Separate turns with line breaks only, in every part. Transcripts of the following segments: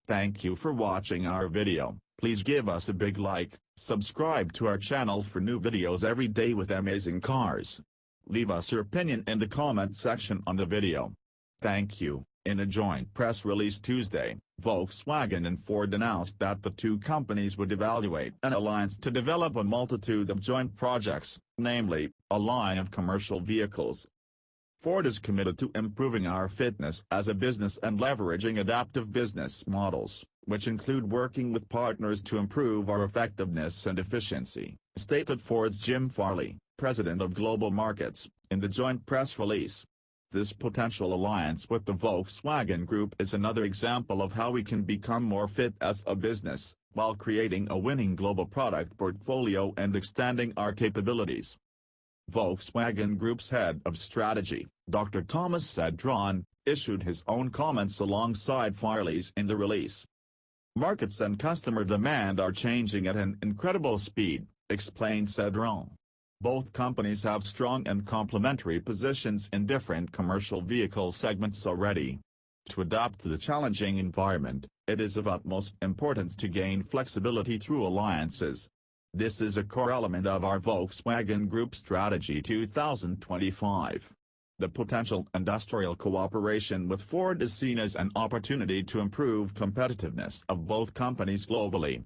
Thank you for watching our video. Please give us a big like, subscribe to our channel for new videos every day with amazing cars. Leave us your opinion in the comment section on the video. Thank you. In a joint press release Tuesday, Volkswagen and Ford announced that the two companies would evaluate an alliance to develop a multitude of joint projects, namely, a line of commercial vehicles. Ford is committed to improving our fitness as a business and leveraging adaptive business models, which include working with partners to improve our effectiveness and efficiency, stated Ford's Jim Farley, president of global markets, in the joint press release. This potential alliance with the Volkswagen Group is another example of how we can become more fit as a business, while creating a winning global product portfolio and extending our capabilities. Volkswagen Group's head of strategy, Dr. Thomas Sedran, issued his own comments alongside Farley's in the release. Markets and customer demand are changing at an incredible speed, explained Sedran. Both companies have strong and complementary positions in different commercial vehicle segments already. To adapt to the challenging environment, it is of utmost importance to gain flexibility through alliances. This is a core element of our Volkswagen Group Strategy 2025. The potential industrial cooperation with Ford is seen as an opportunity to improve competitiveness of both companies globally.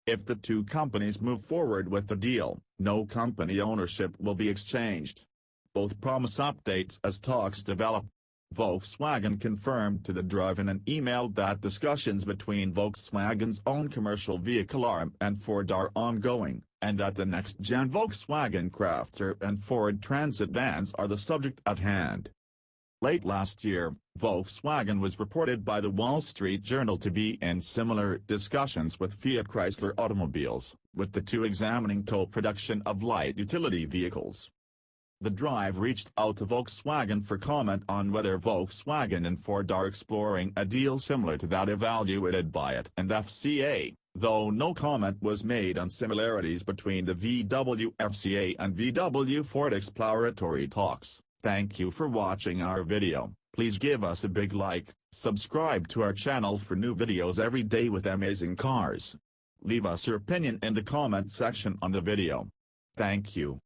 If the two companies move forward with the deal, no company ownership will be exchanged. Both promise updates as talks develop. Volkswagen confirmed to the Drive in an email that discussions between Volkswagen's own commercial vehicle arm and Ford are ongoing, and that the next-gen Volkswagen Crafter and Ford Transit vans are the subject at hand. Late last year, Volkswagen was reported by the Wall Street Journal to be in similar discussions with Fiat Chrysler Automobiles, with the two examining co-production of light utility vehicles. The Drive reached out to Volkswagen for comment on whether Volkswagen and Ford are exploring a deal similar to that evaluated by it and FCA, though no comment was made on similarities between the VW FCA and VW Ford exploratory talks. Thank you for watching our video. Please give us a big like, subscribe to our channel for new videos every day with amazing cars. Leave us your opinion in the comment section on the video. Thank you.